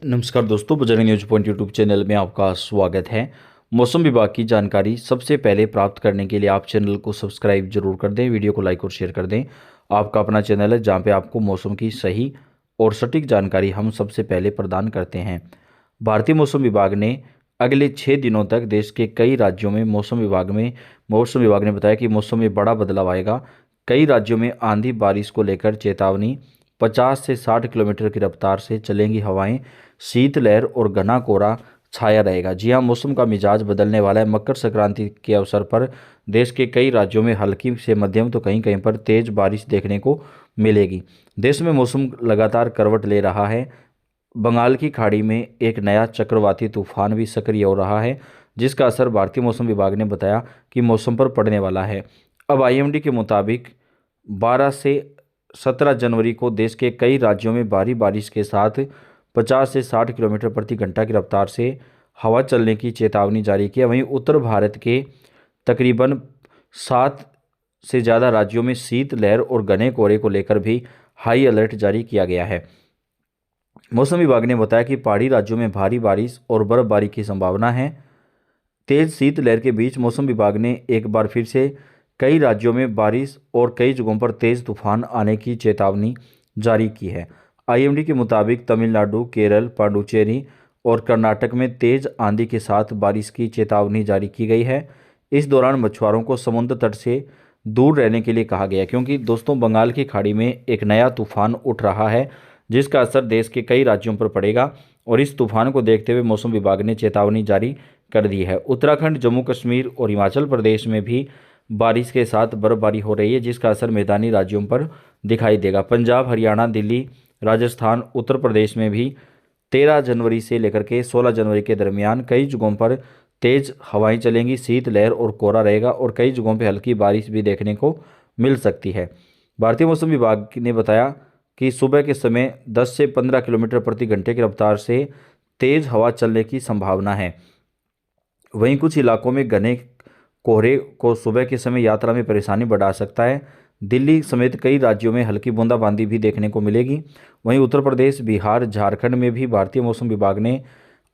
नमस्कार दोस्तों, Bajrang news point YouTube channel में आपका स्वागत है। मौसम विभाग की जानकारी सबसे पहले प्राप्त करने के लिए आप चैनल को सब्सक्राइब जरूर कर दें, वीडियो को लाइक और शेयर कर दें। आपका अपना चैनल है जहां पे आपको मौसम की सही और सटीक जानकारी हम सबसे पहले प्रदान करते हैं। भारतीय मौसम विभाग ने अगले 6 दिनों तक देश के कई राज्यों में मौसम विभाग ने बताया कि मौसम में बड़ा बदलाव आएगा। कई राज्यों में आंधी बारिश को लेकर चेतावनी। 50 से 60 किलोमीटर की रफ्तार से चलेंगी हवाएं। शीतलहर और घना कोहरा छाया रहेगा। जी हां, मौसम का मिजाज बदलने वाला है। मकर संक्रांति के अवसर पर देश के कई राज्यों में हल्की से मध्यम तो कहीं कहीं पर तेज बारिश देखने को मिलेगी। देश में मौसम लगातार करवट ले रहा है। बंगाल की खाड़ी में एक नया चक्रवाती तूफान भी सक्रिय हो रहा है, जिसका असर भारतीय मौसम विभाग ने बताया कि मौसम पर पड़ने वाला है। अब आईएमडी के मुताबिक 12 से 17 जनवरी को देश के कई राज्यों में भारी बारिश के साथ 50 से 60 किलोमीटर प्रति घंटा की रफ्तार से हवा चलने की चेतावनी जारी की है। वहीं उत्तर भारत के तकरीबन 7 से ज़्यादा राज्यों में शीतलहर और घने कोहरे को लेकर भी हाई अलर्ट जारी किया गया है। मौसम विभाग ने बताया कि पहाड़ी राज्यों में भारी बारिश और बर्फबारी की संभावना है। तेज शीतलहर के बीच मौसम विभाग ने एक बार फिर से कई राज्यों में बारिश और कई जगहों पर तेज तूफान आने की चेतावनी जारी की है। आईएमडी के मुताबिक तमिलनाडु, केरल, पांडुचेरी और कर्नाटक में तेज आंधी के साथ बारिश की चेतावनी जारी की गई है। इस दौरान मछुआरों को समुद्र तट से दूर रहने के लिए कहा गया है, क्योंकि दोस्तों बंगाल की खाड़ी में एक नया तूफान उठ रहा है, जिसका असर देश के कई राज्यों पर पड़ेगा। और इस तूफान को देखते हुए मौसम विभाग ने चेतावनी जारी कर दी है। उत्तराखंड, जम्मू कश्मीर और हिमाचल प्रदेश में भी बारिश के साथ बर्फबारी हो रही है, जिसका असर मैदानी राज्यों पर दिखाई देगा। पंजाब, हरियाणा, दिल्ली, राजस्थान, उत्तर प्रदेश में भी 13 जनवरी से लेकर के 16 जनवरी के दरमियान कई जगहों पर तेज हवाएं चलेंगी, शीतलहर और कोहरा रहेगा और कई जगहों पर हल्की बारिश भी देखने को मिल सकती है। भारतीय मौसम विभाग ने बताया कि सुबह के समय 10 से 15 किलोमीटर प्रति घंटे की रफ्तार से तेज हवा चलने की संभावना है। वहीं कुछ इलाकों में घने कोहरे को सुबह के समय यात्रा में परेशानी बढ़ा सकता है। दिल्ली समेत कई राज्यों में हल्की बूंदाबांदी भी देखने को मिलेगी। वहीं उत्तर प्रदेश, बिहार, झारखंड में भी भारतीय मौसम विभाग ने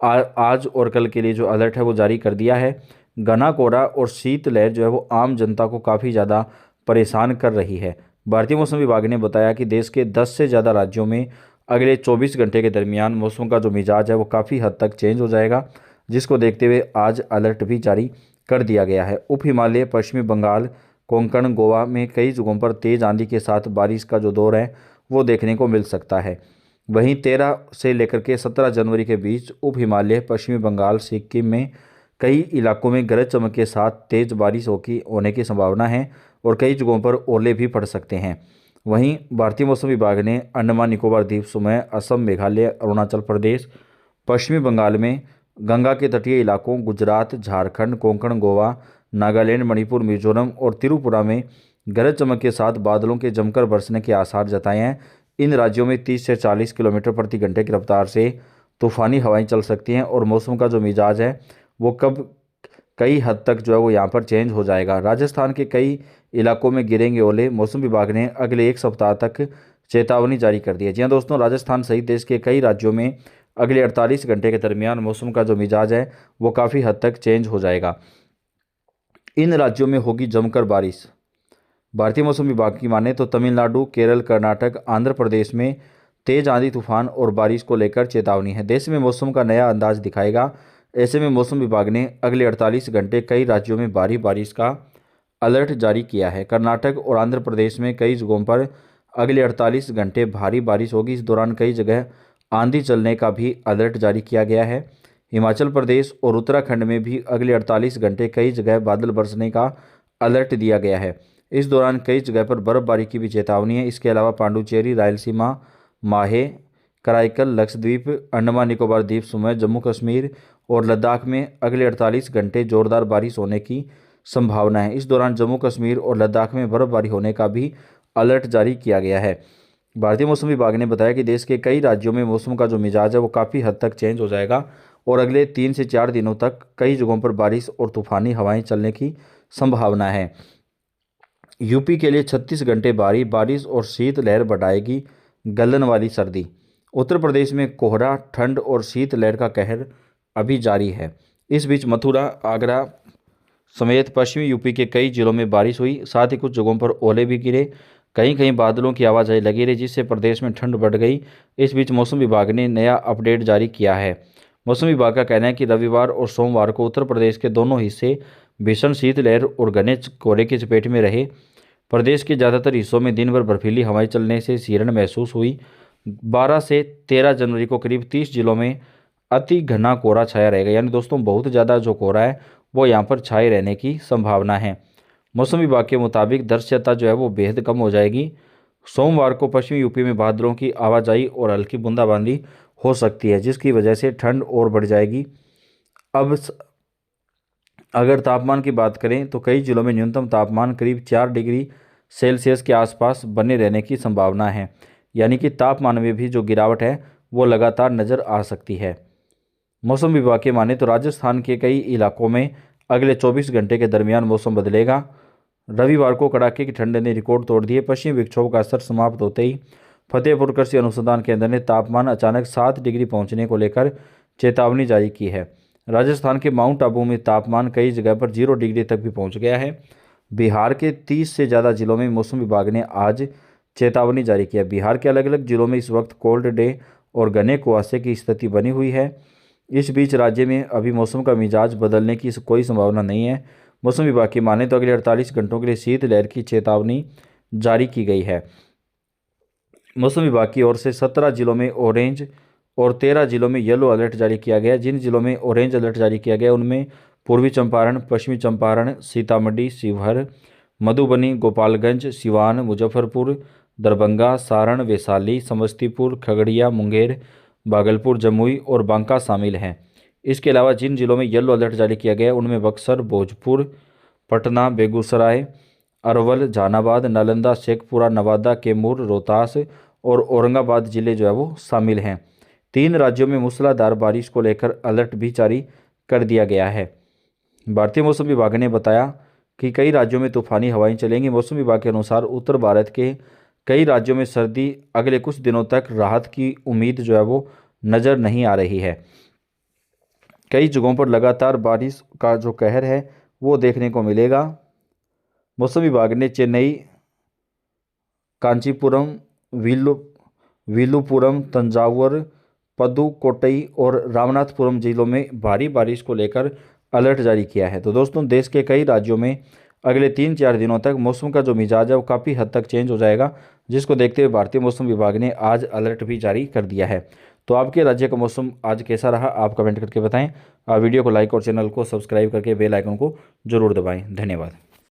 आज और कल के लिए जो अलर्ट है वो जारी कर दिया है। घना कोहरा और शीतलहर जो है वो आम जनता को काफ़ी ज़्यादा परेशान कर रही है। भारतीय मौसम विभाग ने बताया कि देश के 10 से ज़्यादा राज्यों में अगले 24 घंटे के दरमियान मौसम का जो मिजाज है वो काफ़ी हद तक चेंज हो जाएगा, जिसको देखते हुए आज अलर्ट भी जारी कर दिया गया है। उप हिमालय, पश्चिमी बंगाल, कोंकण, गोवा में कई जगहों पर तेज आंधी के साथ बारिश का जो दौर है वो देखने को मिल सकता है। वहीं 13 से लेकर के 17 जनवरी के बीच उप हिमालय, पश्चिमी बंगाल, सिक्किम में कई इलाकों में गरज चमक के साथ तेज बारिश होने की संभावना है और कई जगहों पर ओले भी पड़ सकते हैं। वहीं भारतीय मौसम विभाग ने अंडमान निकोबार द्वीप समूह, असम, मेघालय, अरुणाचल प्रदेश, पश्चिमी बंगाल में गंगा के तटीय इलाकों, गुजरात, झारखंड, कोंकण, गोवा, नागालैंड, मणिपुर, मिजोरम और त्रिपुरा में गरज चमक के साथ बादलों के जमकर बरसने के आसार जताए हैं। इन राज्यों में 30 से 40 किलोमीटर प्रति घंटे की रफ्तार से तूफानी हवाएं चल सकती हैं और मौसम का जो मिजाज है वो कई हद तक जो है वो यहाँ पर चेंज हो जाएगा। राजस्थान के कई इलाकों में गिरेंगे ओले। मौसम विभाग ने अगले एक सप्ताह तक चेतावनी जारी कर दी है। जी हाँ दोस्तों, राजस्थान सहित देश के कई राज्यों में अगले 48 घंटे के दरमियान मौसम का जो मिजाज है वो काफ़ी हद तक चेंज हो जाएगा। इन राज्यों में होगी जमकर बारिश। भारतीय मौसम विभाग की माने तो तमिलनाडु, केरल, कर्नाटक, आंध्र प्रदेश में तेज आंधी, तूफान और बारिश को लेकर चेतावनी है। देश में मौसम का नया अंदाज दिखाएगा। ऐसे में मौसम विभाग ने अगले 48 घंटे कई राज्यों में भारी बारिश का अलर्ट जारी किया है। कर्नाटक और आंध्र प्रदेश में कई जगहों पर अगले 48 घंटे भारी बारिश होगी। इस दौरान कई जगह आंधी चलने का भी अलर्ट जारी किया गया है। हिमाचल प्रदेश और उत्तराखंड में भी अगले 48 घंटे कई जगह बादल बरसने का अलर्ट दिया गया है। इस दौरान कई जगह पर बर्फबारी की भी चेतावनी है। इसके अलावा पांडुचेरी, रायलसीमा, माहे, कराईकल, लक्षद्वीप, अंडमान निकोबार द्वीप समूह, जम्मू कश्मीर और लद्दाख में अगले 48 घंटे जोरदार बारिश होने की संभावना है। इस दौरान जम्मू कश्मीर और लद्दाख में बर्फबारी होने का भी अलर्ट जारी किया गया है। भारतीय मौसम विभाग ने बताया कि देश के कई राज्यों में मौसम का जो मिजाज है वो काफ़ी हद तक चेंज हो जाएगा और अगले 3 से 4 दिनों तक कई जगहों पर बारिश और तूफानी हवाएं चलने की संभावना है। यूपी के लिए 36 घंटे भारी बारिश और शीतलहर बढ़ाएगी गलन वाली सर्दी। उत्तर प्रदेश में कोहरा, ठंड और शीतलहर का कहर अभी जारी है। इस बीच मथुरा, आगरा समेत पश्चिमी यूपी के कई जिलों में बारिश हुई, साथ ही कुछ जगहों पर ओले भी गिरे। कहीं कहीं बादलों की आवाजाही लगी रही, जिससे प्रदेश में ठंड बढ़ गई। इस बीच मौसम विभाग ने नया अपडेट जारी किया है। मौसम विभाग का कहना है कि रविवार और सोमवार को उत्तर प्रदेश के दोनों हिस्से भीषण शीतलहर और घने कोहरे की चपेट में रहे। प्रदेश के ज़्यादातर हिस्सों में दिन भर बर्फीली हवाएं चलने से शीरण महसूस हुई। 12 से 13 जनवरी को करीब 30 जिलों में अति घना कोहरा छाया रहेगा। यानी दोस्तों बहुत ज़्यादा जो कोहरा है वो यहाँ पर छाए रहने की संभावना है। मौसम विभाग के मुताबिक दृश्यता जो है वो बेहद कम हो जाएगी। सोमवार को पश्चिमी यूपी में बादलों की आवाजाही और हल्की बूंदाबांदी हो सकती है, जिसकी वजह से ठंड और बढ़ जाएगी। अब अगर तापमान की बात करें तो कई जिलों में न्यूनतम तापमान करीब 4 डिग्री सेल्सियस के आसपास बने रहने की संभावना है। यानी कि तापमान में भी जो गिरावट है वो लगातार नज़र आ सकती है। मौसम विभाग के माने तो राजस्थान के कई इलाकों में अगले 24 घंटे के दरमियान मौसम बदलेगा। रविवार को कड़ाके की ठंड ने रिकॉर्ड तोड़ दिए। पश्चिमी विक्षोभ का असर समाप्त होते ही फतेहपुर कृषि अनुसंधान केंद्र ने तापमान अचानक 7 डिग्री पहुंचने को लेकर चेतावनी जारी की है। राजस्थान के माउंट आबू में तापमान कई जगह पर 0 डिग्री तक भी पहुंच गया है। बिहार के 30 से ज़्यादा जिलों में मौसम विभाग ने आज चेतावनी जारी किया। बिहार के अलग अलग जिलों में इस वक्त कोल्ड डे और घने कुहासे की स्थिति बनी हुई है। इस बीच राज्य में अभी मौसम का मिजाज बदलने की कोई संभावना नहीं है। मौसम विभाग की माने तो अगले 48 घंटों के लिए शीतलहर की चेतावनी जारी की गई है। मौसम विभाग की ओर से 17 जिलों में ऑरेंज और 13 जिलों में येलो अलर्ट जारी किया गया। जिन जिलों में ऑरेंज अलर्ट जारी किया गया उनमें पूर्वी चंपारण, पश्चिमी चंपारण, सीतामढ़ी, शिवहर, मधुबनी, गोपालगंज, सिवान, मुजफ्फरपुर, दरभंगा, सारण, वैशाली, समस्तीपुर, खगड़िया, मुंगेर, भागलपुर, जमुई और बांका शामिल हैं। इसके अलावा जिन जिलों में येलो अलर्ट जारी किया गया उनमें बक्सर, भोजपुर, पटना, बेगूसराय, अरवल, जहानाबाद, नालंदा, शेखपुरा, नवादा, कैमूर, रोहतास और औरंगाबाद जिले जो है वो शामिल हैं। 3 राज्यों में मूसलाधार बारिश को लेकर अलर्ट भी जारी कर दिया गया है। भारतीय मौसम विभाग ने बताया कि कई राज्यों में तूफानी हवाएं चलेंगी। मौसम विभाग के अनुसार उत्तर भारत के कई राज्यों में सर्दी अगले कुछ दिनों तक राहत की उम्मीद जो है वो नज़र नहीं आ रही है। कई जगहों पर लगातार बारिश का जो कहर है वो देखने को मिलेगा। मौसम विभाग ने चेन्नई, कांचीपुरम, विलुपुरम, तंजावुर, पदुकोट्टई और रामनाथपुरम जिलों में भारी बारिश को लेकर अलर्ट जारी किया है। तो दोस्तों देश के कई राज्यों में अगले 3-4 दिनों तक मौसम का जो मिजाज है वो काफ़ी हद तक चेंज हो जाएगा, जिसको देखते हुए भारतीय मौसम विभाग ने आज अलर्ट भी जारी कर दिया है। तो आपके राज्य का मौसम आज कैसा रहा आप कमेंट करके बताएं। वीडियो को लाइक और चैनल को सब्सक्राइब करके बेल आइकन को जरूर दबाएं। धन्यवाद।